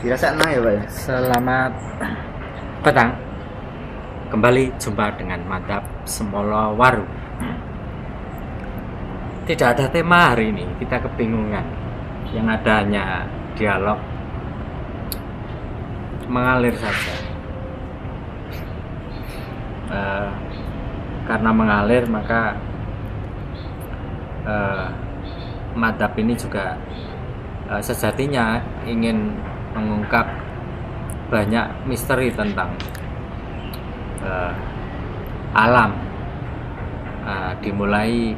Dirasa ya Pak. Selamat petang. Kembali jumpa dengan Mantap Semolo Waru. Tidak ada tema hari ini, kita kebingungan. Yang ada hanya dialog mengalir saja. Karena mengalir maka Mantap ini juga sejatinya ingin mengungkap banyak misteri tentang alam, dimulai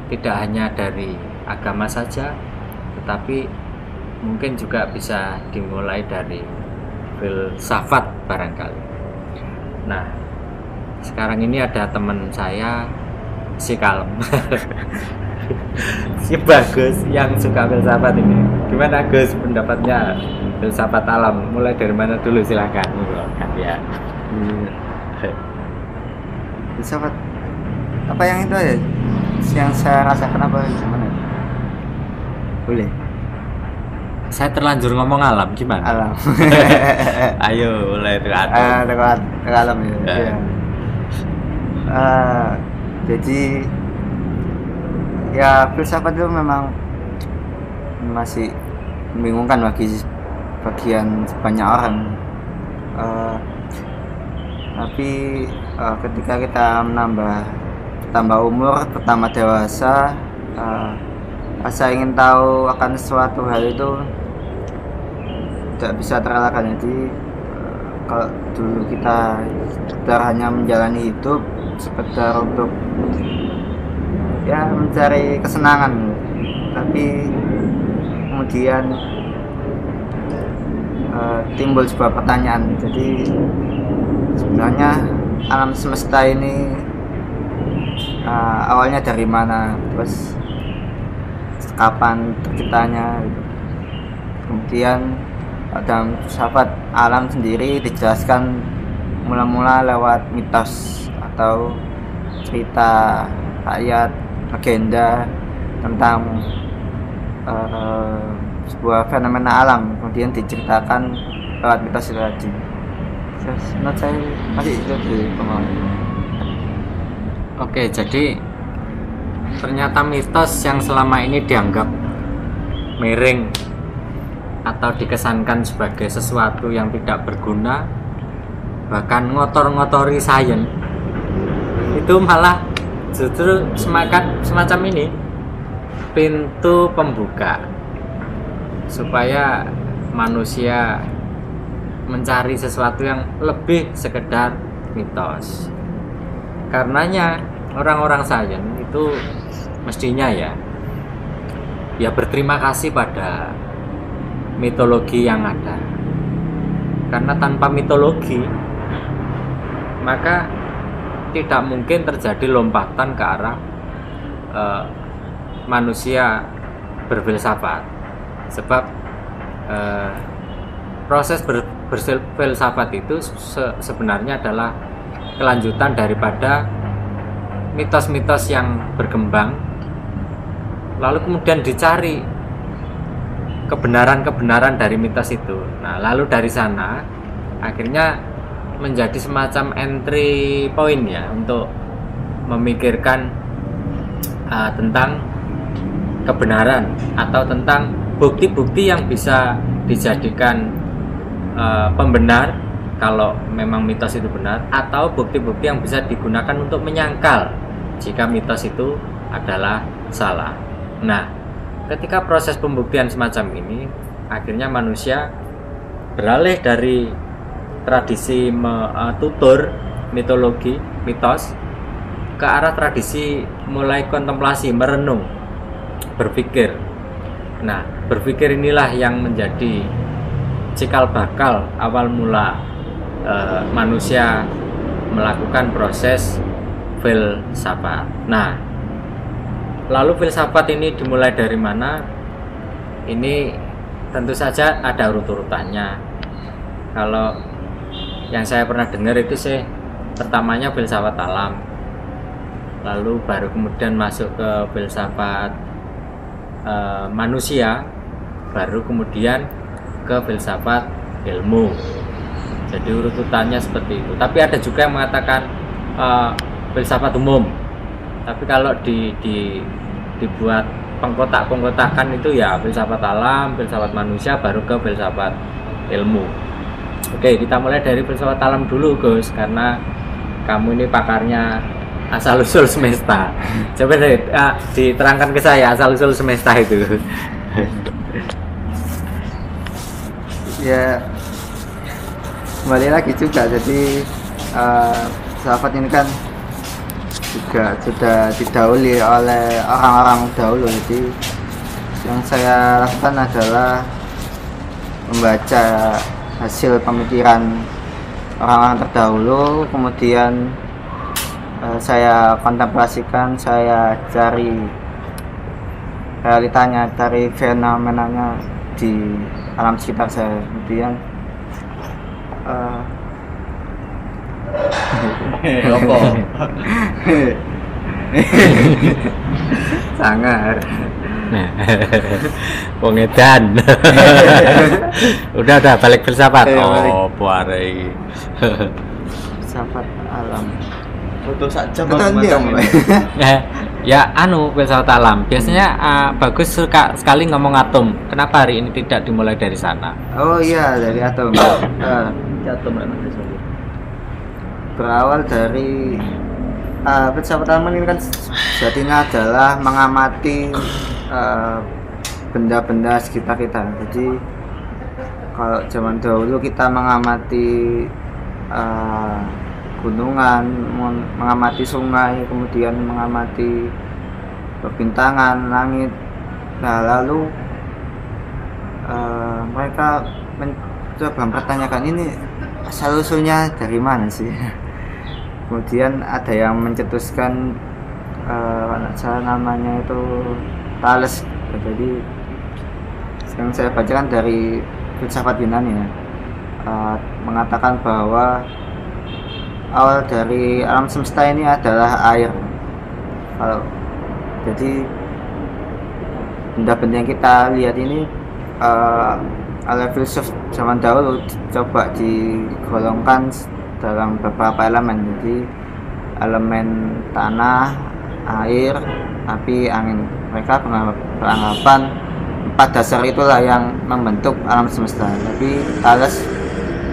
tidak hanya dari agama saja, tetapi mungkin juga bisa dimulai dari filsafat barangkali. Nah, sekarang ini ada teman saya si Kalem si Bagus yang suka filsafat ini. Gimana Gus pendapatnya filsafat alam? Mulai dari mana dulu silakan. Ya. Filsafat apa yang itu ya? Yang saya rasakan apa gimana? Boleh. Saya terlanjur ngomong alam gimana? Alam. Ayo mulai Tekat alam ya. Ya. Jadi ya filsafat itu memang masih membingungkan bagi bagian banyak orang. Tapi ketika kita tambah umur, pertama dewasa, rasa ingin tahu akan suatu hal itu tidak bisa terelakkan. Jadi kalau dulu kita sekedar hanya menjalani hidup sekedar untuk ya mencari kesenangan, tapi kemudian timbul sebuah pertanyaan. Jadi sebenarnya alam semesta ini awalnya dari mana, terus kapan terciptanya. Kemudian dalam filsafat alam sendiri dijelaskan mula-mula lewat mitos atau cerita rakyat, legenda tentang sebuah fenomena alam, kemudian diceritakan lewat mitos itu tadi. Menurut saya masih itu di pemahaman. Oke, jadi ternyata mitos yang selama ini dianggap miring atau dikesankan sebagai sesuatu yang tidak berguna, bahkan ngotor-ngotori sains, itu malah justru semacam ini pintu pembuka supaya manusia mencari sesuatu yang lebih sekedar mitos. Karenanya orang-orang sains itu mestinya ya berterima kasih pada mitologi yang ada, karena tanpa mitologi maka tidak mungkin terjadi lompatan ke arah manusia berfilsafat. Sebab proses berfilsafat itu sebenarnya adalah kelanjutan daripada mitos-mitos yang berkembang, lalu kemudian dicari kebenaran-kebenaran dari mitos itu. Nah, lalu dari sana akhirnya menjadi semacam entry point ya untuk memikirkan tentang kebenaran atau tentang bukti-bukti yang bisa dijadikan pembenar kalau memang mitos itu benar, atau bukti-bukti yang bisa digunakan untuk menyangkal jika mitos itu adalah salah. Nah, ketika proses pembuktian semacam ini, akhirnya manusia beralih dari tradisi tutur mitologi, mitos, ke arah tradisi mulai kontemplasi, merenung, berpikir. Nah, berpikir inilah yang menjadi cikal bakal awal mula manusia melakukan proses filsafat. Nah, lalu filsafat ini dimulai dari mana? Ini tentu saja ada urut-urutannya. Kalau yang saya pernah dengar itu sih, pertamanya filsafat alam, lalu baru kemudian masuk ke filsafat manusia, baru kemudian ke filsafat ilmu. Jadi urutannya seperti itu. Tapi ada juga yang mengatakan filsafat umum. Tapi kalau dibuat pengkotak-pengkotakan itu ya filsafat alam, filsafat manusia, baru ke filsafat ilmu. Oke, kita mulai dari filsafat alam dulu, Gus, karena kamu ini pakarnya asal usul semesta. Coba diterangkan ke saya asal usul semesta itu. Ya, kembali lagi juga, jadi filsafat ini kan juga sudah didahului oleh orang-orang dahulu. Jadi yang saya lakukan adalah membaca hasil pemikiran orang-orang terdahulu, kemudian saya kontemplasikan, saya cari realitanya, cari fenomenanya di alam sekitar saya. Kemudian Apa? sangar Pengedan. udah balik filsafat. Balik. Oh, puari. filsafat alam. Foto saja Ya filsafat alam. Biasanya Bagus suka sekali ngomong atom. Kenapa hari ini tidak dimulai dari sana? Oh iya, dari atom. Atom Berawal dari filsafat alam ini kan sejatinya adalah mengamati benda-benda sekitar kita. Jadi kalau zaman dahulu kita mengamati gunungan, mengamati sungai, kemudian mengamati perbintangan, langit. Nah, lalu mereka mencoba mempertanyakan ini asal usulnya dari mana sih. Kemudian ada yang mencetuskan namanya itu Thales. Jadi yang saya bacakan dari filsafat Yunani ya, mengatakan bahwa awal dari alam semesta ini adalah air. Jadi benda-benda yang kita lihat ini oleh filsuf zaman dahulu coba digolongkan dalam beberapa elemen. Jadi elemen tanah, air, api, angin. Mereka beranggapan 4 dasar itulah yang membentuk alam semesta. Tapi Thales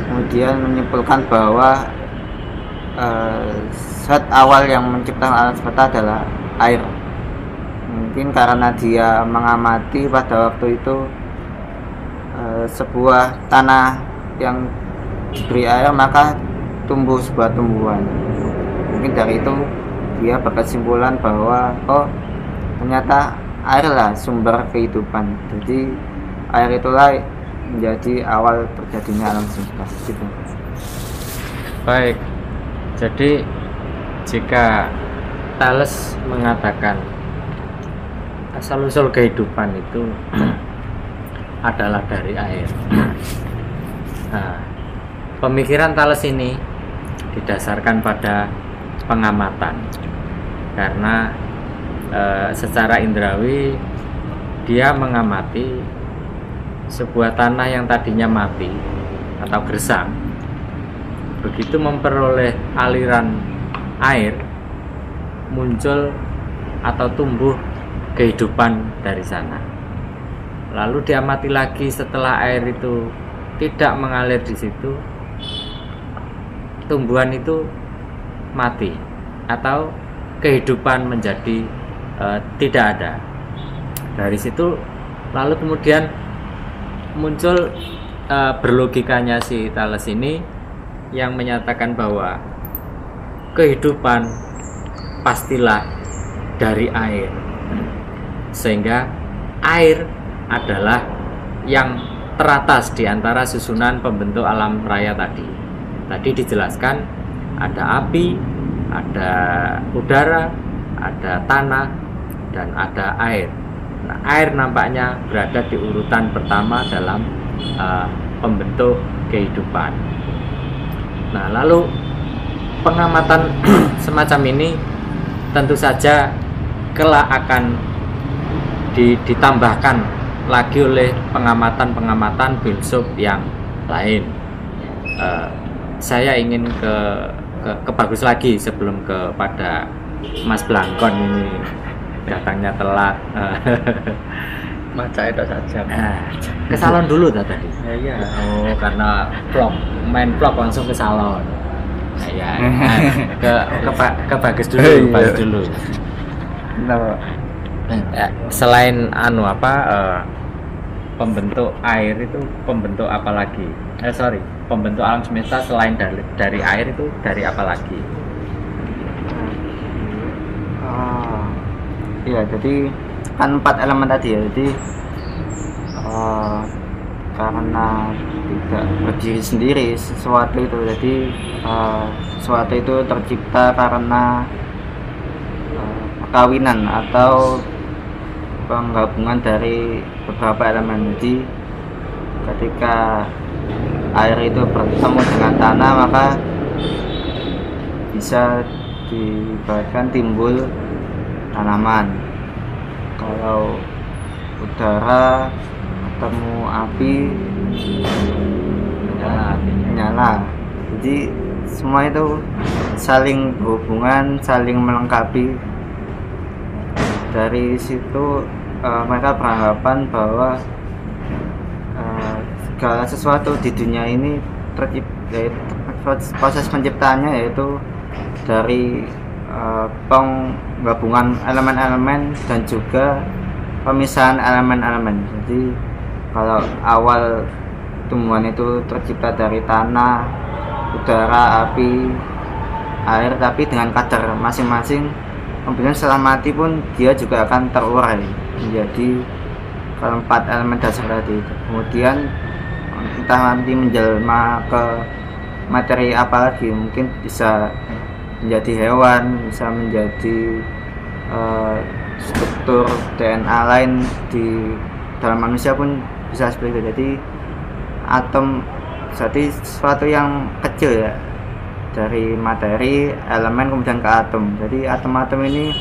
kemudian menyimpulkan bahwa zat awal yang menciptakan alam semesta adalah air. Mungkin karena dia mengamati pada waktu itu sebuah tanah yang diberi air, maka tumbuh sebuah tumbuhan. Mungkin dari itu dia berkesimpulan bahwa ternyata air lah sumber kehidupan. Jadi air itulah menjadi awal terjadinya alam semesta. Gitu. Baik. Jadi jika Thales mengatakan asal usul kehidupan itu adalah dari air. Nah, pemikiran Thales ini didasarkan pada pengamatan, karena secara indrawi dia mengamati sebuah tanah yang tadinya mati atau gersang, begitu memperoleh aliran air, muncul atau tumbuh kehidupan dari sana. Lalu diamati lagi setelah air itu tidak mengalir di situ, tumbuhan itu mati atau kehidupan menjadi tidak ada. Dari situ lalu kemudian muncul berlogikanya si Thales ini yang menyatakan bahwa kehidupan pastilah dari air, sehingga air adalah yang teratas di antara susunan pembentuk alam raya tadi. Tadi dijelaskan ada api, ada udara, ada tanah, dan ada air. Nah, air nampaknya berada di urutan pertama dalam pembentuk kehidupan. Nah, lalu pengamatan semacam ini tentu saja kelak akan ditambahkan lagi oleh pengamatan-pengamatan filsuf yang lain. Saya ingin ke bagus lagi sebelum kepada Mas Blangkon ini datangnya telat. Maca itu saja. Ke salon dulu tadi. Iya. Oh, karena main vlog langsung ke salon. Ya, ke bagus dulu, bagus dulu. Selain pembentuk air itu pembentuk apa lagi? Pembentuk alam semesta selain dari air itu dari apa lagi? Iya, jadi kan 4 elemen tadi ya. Jadi karena tidak berdiri sendiri sesuatu itu, jadi sesuatu itu tercipta karena perkawinan atau penggabungan dari beberapa elemen. Jadi ketika air itu bertemu dengan tanah, maka bisa diibaratkan timbul tanaman. Kalau udara ketemu api, nyala. Jadi semua itu saling berhubungan, saling melengkapi. Dari situ mereka beranggapan bahwa segala sesuatu di dunia ini proses penciptaannya yaitu dari penggabungan elemen-elemen dan juga pemisahan elemen-elemen. Jadi kalau awal tumbuhan itu tercipta dari tanah, udara, api, air, tapi dengan kadar masing-masing, kemudian setelah mati pun dia juga akan terurai menjadi keempat elemen dasar tadi. Kemudian entah nanti menjelma ke materi apa lagi, mungkin bisa menjadi hewan, bisa menjadi struktur DNA lain di dalam manusia pun bisa seperti itu. Jadi atom jadi sesuatu yang kecil ya, dari materi, elemen, kemudian ke atom. Jadi atom-atom ini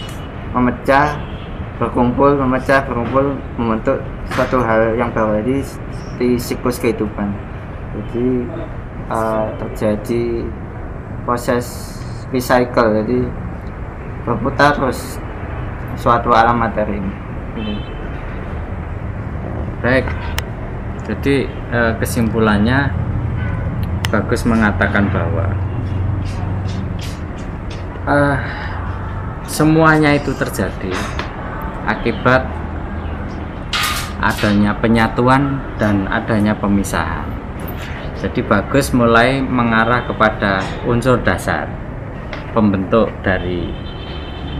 memecah, berkumpul, memecah, berkumpul, membentuk suatu hal yang baru. Jadi di siklus kehidupan. Jadi terjadi proses recycle, jadi berputar terus suatu alam materi ini. Baik, jadi kesimpulannya Bagus mengatakan bahwa semuanya itu terjadi akibat adanya penyatuan dan adanya pemisahan. Jadi Bagus mulai mengarah kepada unsur dasar, pembentuk dari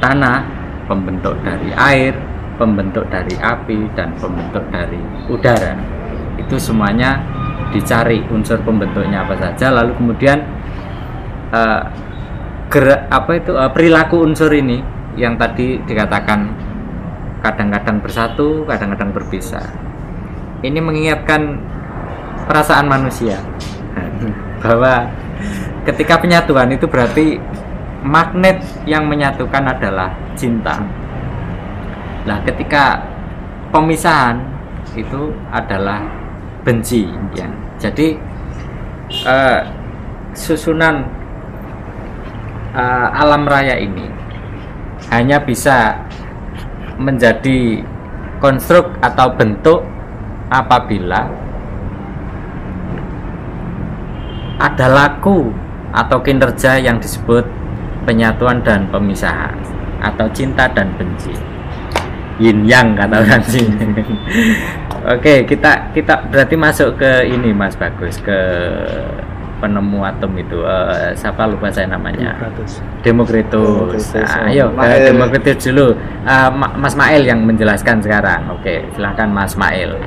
tanah, pembentuk dari air, pembentuk dari api, dan pembentuk dari udara. Itu semuanya dicari unsur pembentuknya apa saja, lalu kemudian perilaku unsur ini yang tadi dikatakan kadang-kadang bersatu, kadang-kadang berpisah. Ini mengingatkan perasaan manusia bahwa ketika penyatuan itu berarti magnet yang menyatukan adalah cinta. Nah, ketika pemisahan itu adalah benci ya. Jadi susunan alam raya ini hanya bisa menjadi konstruk atau bentuk apabila ada laku atau kinerja yang disebut penyatuan dan pemisahan atau cinta dan benci. Yin yang kata orang sini. Oke, kita berarti masuk ke ini Mas Bagus, ke penemu atom itu siapa lupa saya namanya. Demokritus. Ayo ke Demokritus dulu. Mas Mail yang menjelaskan sekarang. Oke, silakan Mas Mail.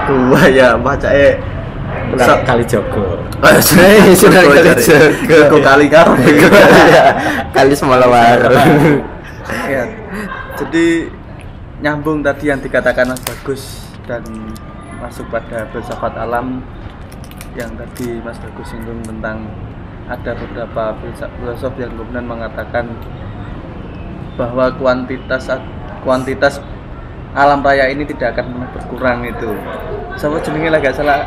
Gua ya bacanya Kali Jogo. Sudah kali kali semolawar. Ya, jadi nyambung tadi yang dikatakan Mas Bagus dan masuk pada filsafat alam yang tadi Mas Bagus singgung tentang ada beberapa filosof yang kemudian mengatakan bahwa kuantitas alam raya ini tidak akan pernah berkurang itu. Siapa jenenge lah gak salah,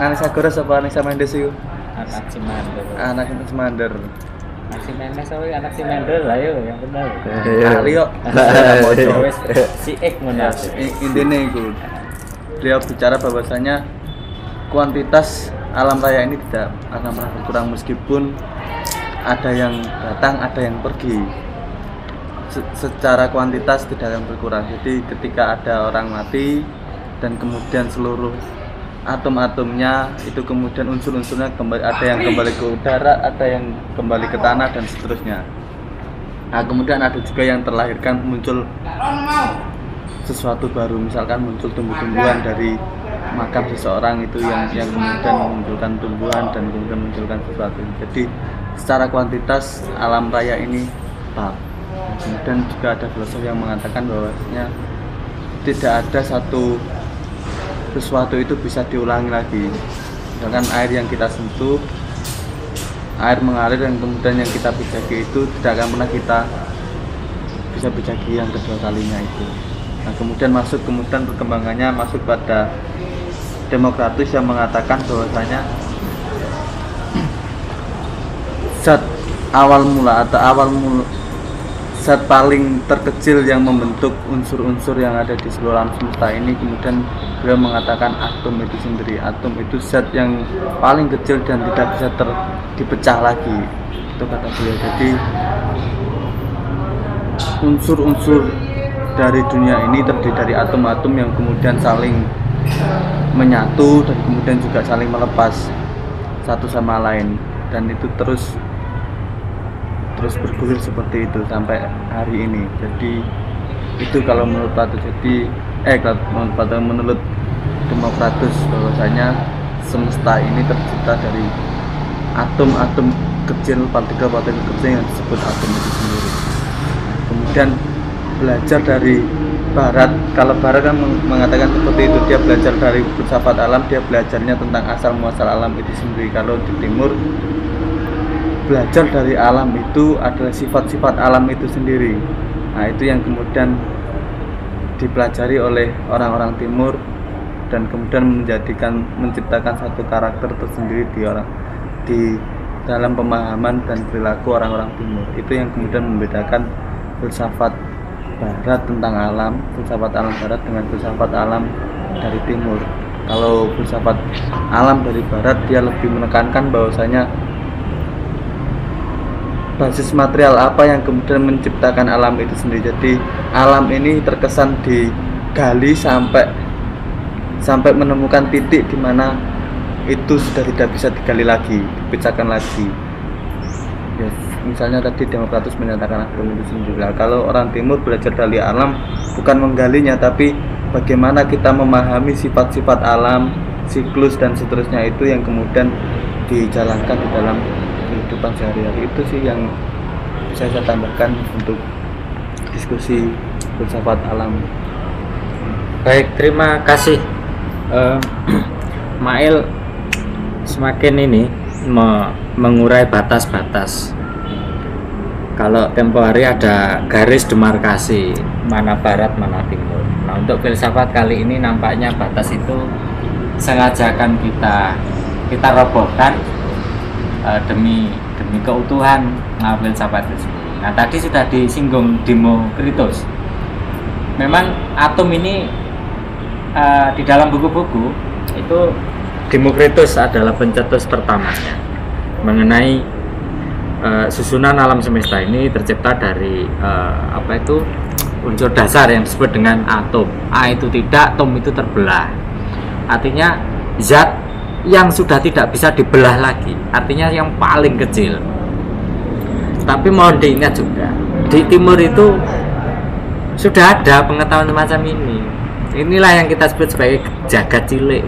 Anaxagoras apa Anaximenes itu? Anaximander. Anaximenes anak si Mendel lah yo yang benar. Rio. Si Ek mana? Intinya itu beliau bicara bahwasanya kuantitas alam raya ini tidak akan pernah berkurang meskipun ada yang datang, ada yang pergi. Secara kuantitas tidak akan berkurang. Jadi ketika ada orang mati dan kemudian seluruh atom-atomnya itu kemudian unsur-unsurnya kembali, ada yang kembali ke udara, ada yang kembali ke tanah dan seterusnya. Nah, kemudian ada juga yang terlahirkan muncul sesuatu baru, misalkan muncul tumbuh-tumbuhan dari makam seseorang itu yang kemudian memunculkan tumbuhan dan kemudian memunculkan sesuatu. Jadi secara kuantitas alam raya ini tetap. Kemudian juga ada filosof yang mengatakan bahwasanya tidak ada sesuatu itu bisa diulangi lagi. Misalkan air yang kita sentuh, air mengalir dan kemudian yang kita pijaki itu tidak akan pernah kita bisa pijaki yang kedua kalinya itu. Nah, kemudian perkembangannya masuk pada Demokratus yang mengatakan bahwasanya zat zat paling terkecil yang membentuk unsur-unsur yang ada di seluruh alam semesta ini, kemudian beliau mengatakan atom itu sendiri. Atom itu zat yang paling kecil dan tidak bisa dipecah lagi, itu kata beliau. Jadi unsur-unsur dari dunia ini terdiri dari atom-atom yang kemudian saling menyatu dan kemudian juga saling melepas satu sama lain, dan itu terus bergulir seperti itu sampai hari ini. Jadi itu kalau menurut Plato. Menurut Demokratus bahwasanya semesta ini tercipta dari atom-atom kecil, partikel-partikel kecil yang disebut atom itu sendiri. Kemudian belajar dari Barat, kalau Barat kan mengatakan seperti itu, dia belajar dari filsafat alam, dia belajarnya tentang asal muasal alam itu sendiri. Kalau di Timur belajar dari alam itu adalah sifat-sifat alam itu sendiri. Nah, itu yang kemudian dipelajari oleh orang-orang Timur dan kemudian menciptakan satu karakter tersendiri di dalam pemahaman dan perilaku orang-orang Timur. Itu yang kemudian membedakan filsafat Barat tentang alam, filsafat alam Barat dengan filsafat alam dari Timur. Kalau filsafat alam dari Barat, dia lebih menekankan bahwasanya basis material apa yang kemudian menciptakan alam itu sendiri. Jadi alam ini terkesan digali sampai menemukan titik di mana itu sudah tidak bisa digali lagi, dipecahkan lagi. Ya, misalnya tadi Demokratus menyatakan atom itu sendiri. Kalau orang Timur belajar dari alam bukan menggalinya, tapi bagaimana kita memahami sifat-sifat alam, siklus dan seterusnya, itu yang kemudian dijalankan di dalam kehidupan sehari-hari. Itu sih yang bisa saya tambahkan untuk diskusi filsafat alam. Baik, terima kasih Mail. Semakin ini mengurai batas-batas. Kalau tempo hari ada garis demarkasi mana barat mana timur. Nah, untuk filsafat kali ini nampaknya batas itu sengaja akan kita robohkan demi keutuhan filsafat itu. Nah, tadi sudah disinggung Demokritos. Memang atom ini di dalam buku-buku itu Demokritos adalah pencetus pertamanya mengenai susunan alam semesta ini tercipta dari unsur dasar yang disebut dengan atom. A itu tidak, atom itu terbelah. Artinya zat yang sudah tidak bisa dibelah lagi, artinya yang paling kecil. Tapi mohon diingat juga, di Timur itu sudah ada pengetahuan semacam ini. Inilah yang kita sebut sebagai jagat cilik.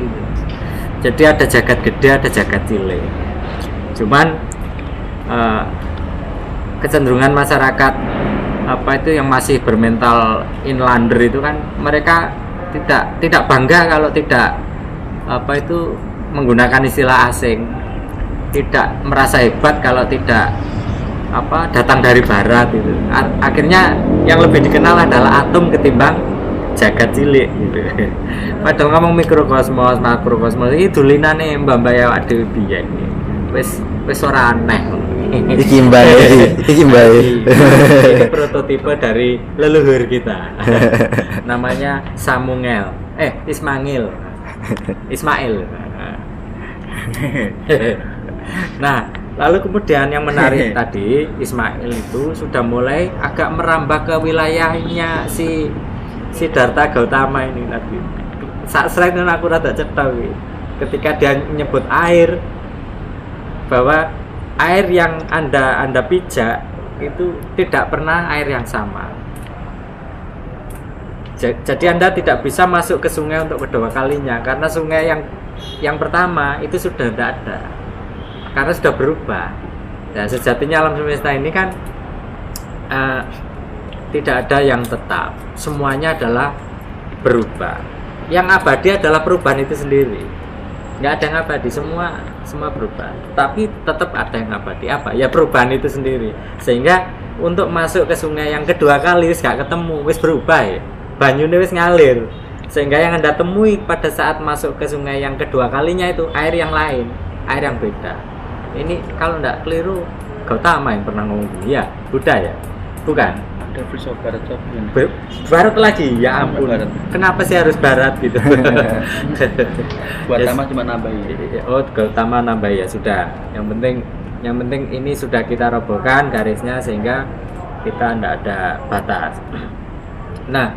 Jadi ada jagat gede, ada jagat cilik. Cuman kecenderungan masyarakat yang masih bermental inlander itu kan, mereka tidak bangga kalau tidak menggunakan istilah asing, tidak merasa hebat kalau tidak datang dari barat itu. Akhirnya yang lebih dikenal adalah atom ketimbang jagat cilik gitu. Padahal ngomong mikrokosmos, makrokosmos itu dolinane mbak-mbak ya dhewe biyen. Wis ora aneh. Iki mbae. Ini prototipe dari leluhur kita. Namanya Ismail. Nah, lalu kemudian yang menarik tadi, Ismail itu sudah mulai agak merambah ke wilayahnya si Siddhartha Gautama ini tadi. Sering aku rada cetok ketika dia menyebut air, bahwa air yang Anda pijak itu tidak pernah air yang sama. Jadi Anda tidak bisa masuk ke sungai untuk kedua kalinya, karena sungai yang pertama itu sudah tidak ada, karena sudah berubah. Nah, sejatinya alam semesta ini kan tidak ada yang tetap, semuanya adalah berubah. Yang abadi adalah perubahan itu sendiri. Nggak ada yang abadi, semua berubah. Tapi tetap ada yang abadi, apa? Ya perubahan itu sendiri. Sehingga untuk masuk ke sungai yang kedua kali wis gak ketemu, wis berubah ya. Banyune wis ngalir. Sehingga yang Anda temui pada saat masuk ke sungai yang kedua kalinya itu air yang lain, air yang beda. Ini kalau enggak keliru Gautama yang pernah ngomong gini, ya Buddha ya? Bukan? Ada filsuf barat Barat lagi, ya ampun. Barat. Kenapa sih harus barat gitu? Gautama cuma nambahi. Oh, Gautama nambahi ya sudah. Yang penting ini sudah kita robohkan garisnya sehingga kita tidak ada batas. Nah,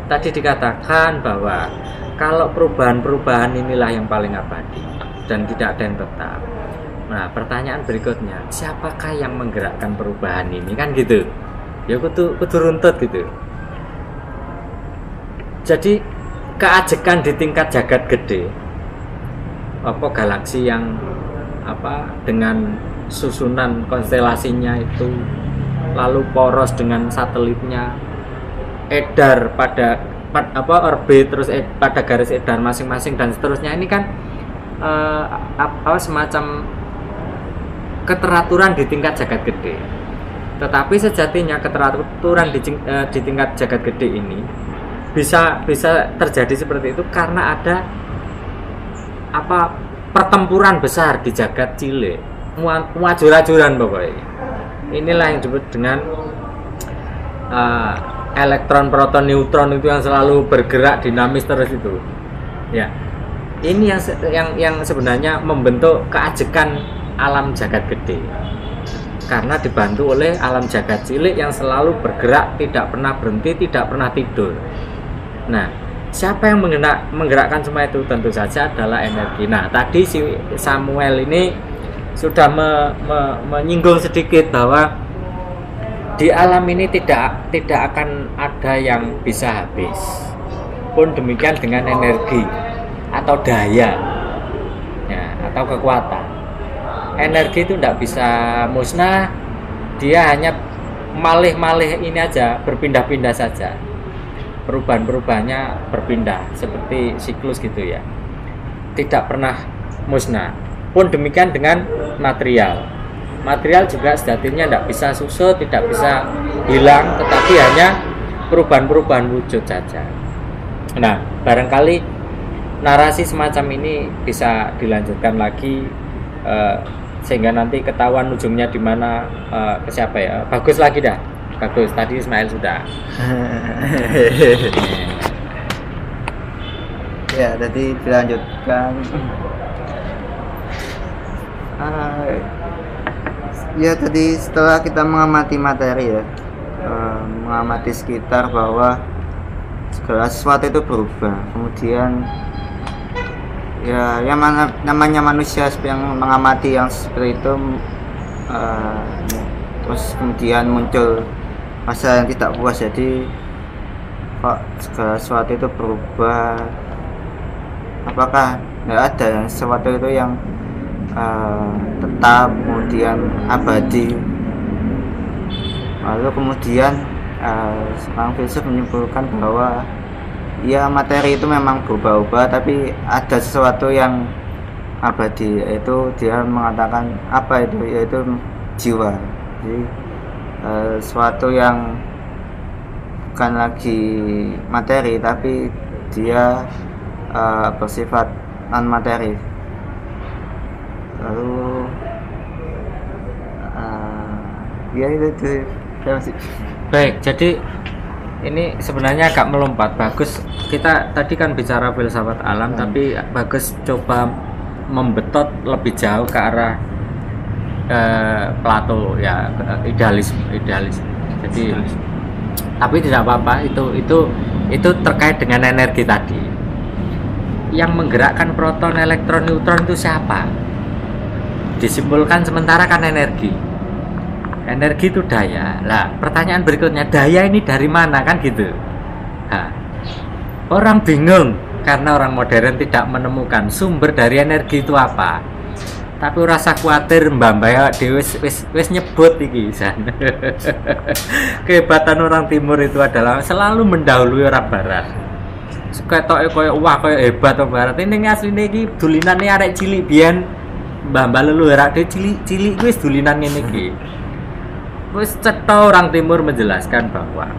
tadi dikatakan bahwa kalau perubahan-perubahan inilah yang paling abadi dan tidak ada yang tetap. Nah, pertanyaan berikutnya, siapakah yang menggerakkan perubahan ini kan gitu? Ya kudu runtut gitu. Jadi keajekan di tingkat jagat gede, galaksi yang dengan susunan konstelasinya itu, lalu poros dengan satelitnya, edar pada orbit, terus pada garis edar masing-masing dan seterusnya, ini kan semacam keteraturan di tingkat jagat gede. Tetapi sejatinya keteraturan di tingkat jagat gede ini bisa terjadi seperti itu karena ada pertempuran besar di jagat cilik, muajur-ajuran pokoknya. Inilah yang disebut dengan elektron, proton, neutron itu yang selalu bergerak dinamis terus itu. Ya, ini yang sebenarnya membentuk keajekan alam jagat gede. Karena dibantu oleh alam jagat cilik yang selalu bergerak, tidak pernah berhenti, tidak pernah tidur. Nah, siapa yang menggerakkan semua itu? Tentu saja adalah energi. Nah, tadi si Samuel ini sudah menyinggung sedikit bahwa di alam ini tidak akan ada yang bisa habis. Pun demikian dengan energi atau daya, ya, atau kekuatan. Energi itu tidak bisa musnah, dia hanya malih-malih ini aja, berpindah-pindah saja. Perubahan-perubahannya berpindah seperti siklus gitu ya, tidak pernah musnah. Pun demikian dengan material juga sejatinya tidak bisa susut, tidak bisa hilang, tetapi hanya perubahan-perubahan wujud saja. Nah, barangkali narasi semacam ini bisa dilanjutkan lagi sehingga nanti ketahuan ujungnya di mana, ke siapa ya. Bagus lagi dah. Bagus, tadi Ismail sudah. Ya, tadi dilanjutkan. Ya, tadi setelah kita mengamati materi ya, mengamati sekitar bahwa segala sesuatu itu berubah. Kemudian ya, yang namanya manusia yang mengamati yang seperti itu, terus kemudian muncul rasa yang tidak puas. Jadi kok segala sesuatu itu berubah, apakah tidak ada sesuatu itu yang tetap kemudian abadi? Lalu kemudian seorang filsuf menyimpulkan bahwa ya, materi itu memang berubah-ubah, tapi ada sesuatu yang abadi, yaitu dia mengatakan apa itu, yaitu jiwa. Jadi suatu yang bukan lagi materi tapi dia bersifat non materi. Lalu ya itu saya masih. Baik, jadi ini sebenarnya agak melompat. Bagus, kita tadi kan bicara filsafat alam, tapi bagus coba membetot lebih jauh ke arah Plato ya, idealis. Jadi tapi tidak apa-apa, itu terkait dengan energi tadi. Yang menggerakkan proton, elektron, neutron itu siapa? Disimpulkan sementara kan energi. Energi itu daya. Lah, pertanyaan berikutnya, daya ini dari mana kan gitu? Nah, orang bingung karena orang modern tidak menemukan sumber dari energi itu apa. Tapi rasa khawatir mbak-mbak ya wis nyebut iki san. Kehebatan orang timur itu adalah selalu mendahului orang barat. Ketoke koyo wah koyo hebat orang barat. Ini asline iki dulinane arek cilik biyen mbak-mbak leluhur arek cilik wis dulinan ngene iki. Wis cetha orang timur menjelaskan bahwa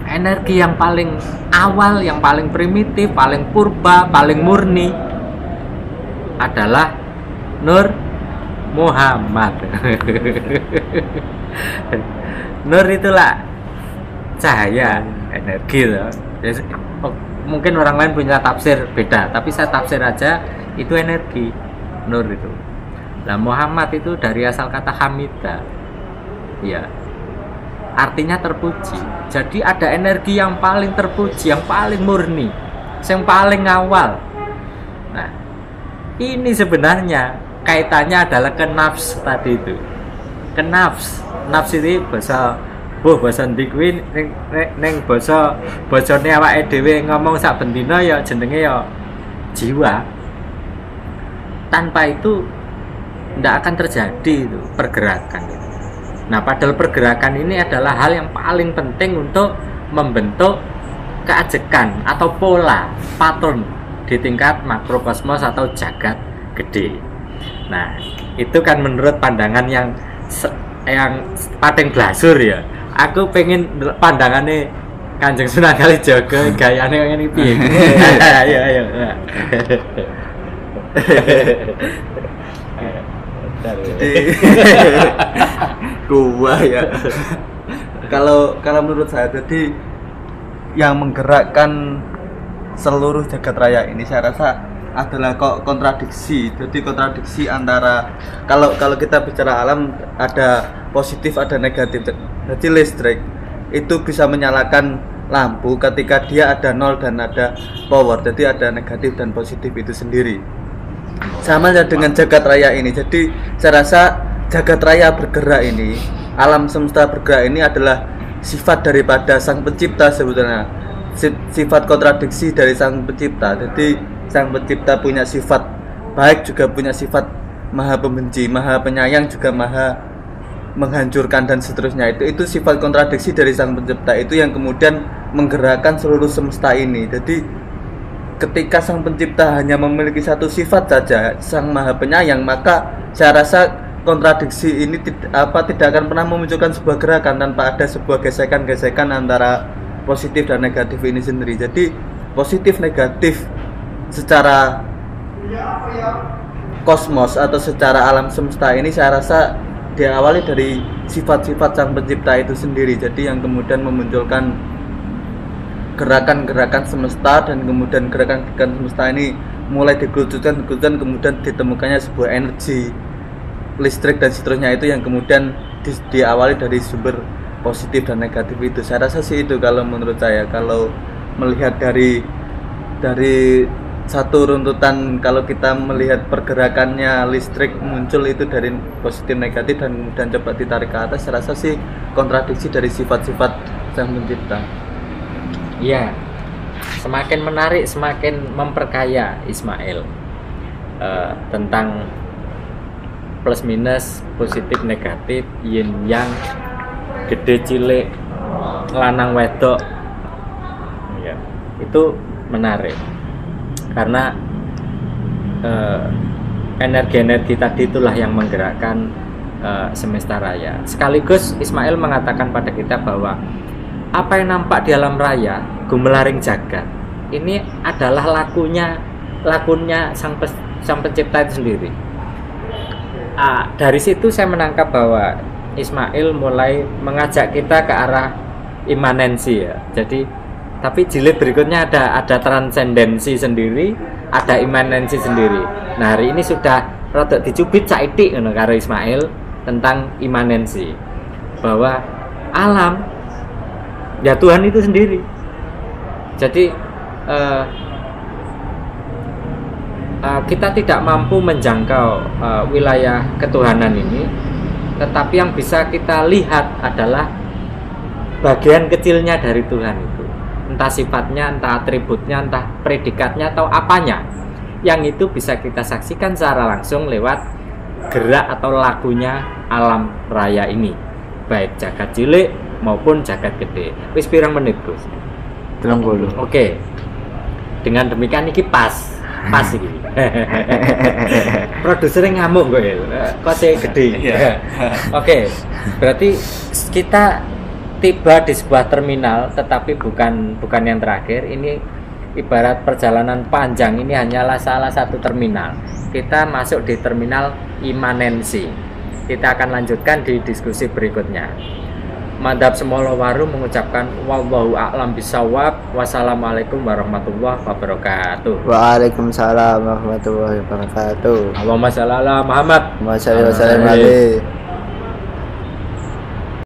energi yang paling awal, yang paling primitif, paling purba, paling murni adalah Nur Muhammad. Nur itulah cahaya, energi loh. Mungkin orang lain punya tafsir beda, tapi saya tafsir aja itu energi, nur itu. Nah, Muhammad itu dari asal kata Hamidah. Ya, artinya terpuji. Jadi ada energi yang paling terpuji, yang paling murni, yang paling awal. Nah, ini sebenarnya kaitannya adalah ke nafs tadi itu. Ke nafs itu bahasa ndi kuwi ning basane awake dhewe ngomong sak bendina ya jenenge ya jiwa. Tanpa itu tidak akan terjadi itu pergerakan itu. Nah, padahal pergerakan ini adalah hal yang paling penting untuk membentuk keajekan atau pola, pattern di tingkat makrokosmos atau jagat gede. Nah, itu kan menurut pandangan yang pating blasur ya. Aku pengen pandangannya Kanjeng Sunan Kalijaga gayane ngene piye. Ayo. Jadi gua ya. Kalau menurut saya jadi yang menggerakkan seluruh jagat raya ini saya rasa adalah kok kontradiksi. Jadi kontradiksi antara kalau kita bicara alam ada positif ada negatif. Jadi listrik itu bisa menyalakan lampu ketika dia ada nol dan ada power. Jadi ada negatif dan positif itu sendiri. Sama dengan jagat raya ini. Jadi saya rasa jagat raya bergerak ini, alam semesta bergerak ini adalah sifat daripada sang pencipta sebetulnya. Sifat kontradiksi dari sang pencipta. Jadi sang pencipta punya sifat baik juga punya sifat maha pembenci, maha penyayang juga maha menghancurkan dan seterusnya. Itu sifat kontradiksi dari sang pencipta itu yang kemudian menggerakkan seluruh semesta ini. Jadi ketika sang pencipta hanya memiliki satu sifat saja, sang maha penyayang, maka saya rasa kontradiksi ini tidak akan pernah memunculkan sebuah gerakan tanpa ada sebuah gesekan-gesekan antara positif dan negatif ini sendiri. Jadi positif negatif secara kosmos atau secara alam semesta ini saya rasa diawali dari sifat-sifat sang pencipta itu sendiri. Jadi yang kemudian memunculkan gerakan-gerakan semesta dan kemudian gerakan-gerakan semesta ini mulai dikerucutkan kemudian ditemukannya sebuah energi listrik dan seterusnya itu yang kemudian diawali dari sumber positif dan negatif itu. Saya rasa sih itu kalau menurut saya, kalau melihat dari satu runtutan, kalau kita melihat pergerakannya listrik muncul itu dari positif negatif dan kemudian coba ditarik ke atas, saya rasa sih kontradiksi dari sifat-sifat sang pencipta. Iya, semakin menarik, semakin memperkaya Ismail tentang plus minus, positif negatif, yin yang, gede cilik, lanang wedok. Ya, itu menarik karena energi-energi tadi itulah yang menggerakkan semesta raya. Sekaligus Ismail mengatakan pada kita bahwa apa yang nampak di alam raya gumelaring jagat ini adalah lakunya sang pencipta itu sendiri. Dari situ saya menangkap bahwa Ismail mulai mengajak kita ke arah imanensi ya. Jadi tapi jilid berikutnya ada transendensi sendiri, ada imanensi sendiri. Nah, hari ini sudah rada dicubit saithik ngono karo Ismail tentang imanensi. Bahwa alam ya Tuhan itu sendiri. Jadi kita tidak mampu menjangkau wilayah ketuhanan ini, tetapi yang bisa kita lihat adalah bagian kecilnya dari Tuhan itu, entah sifatnya, entah atributnya, entah predikatnya atau apanya, yang itu bisa kita saksikan secara langsung lewat gerak atau lakunya alam raya ini, baik jagat cilik maupun jagat gede. Wis pirang menit, Gus? 30. Oke. Dengan demikian iki pas iki. Produsernya ngamuk gue, kok saya gede. Oke, berarti kita tiba di sebuah terminal, tetapi bukan yang terakhir. Ini ibarat perjalanan panjang. Ini hanyalah salah satu terminal. Kita masuk di terminal imanensi. Kita akan lanjutkan di diskusi berikutnya. Madhab Semolowaru mengucapkan wallahu a'lam bisawab. Wassalamualaikum warahmatullahi wabarakatuh. Waalaikumsalam warahmatullahi wabarakatuh. Allahumma shalli ala Muhammad. Wassalamualaikum warahmatullahi wabarakatuh.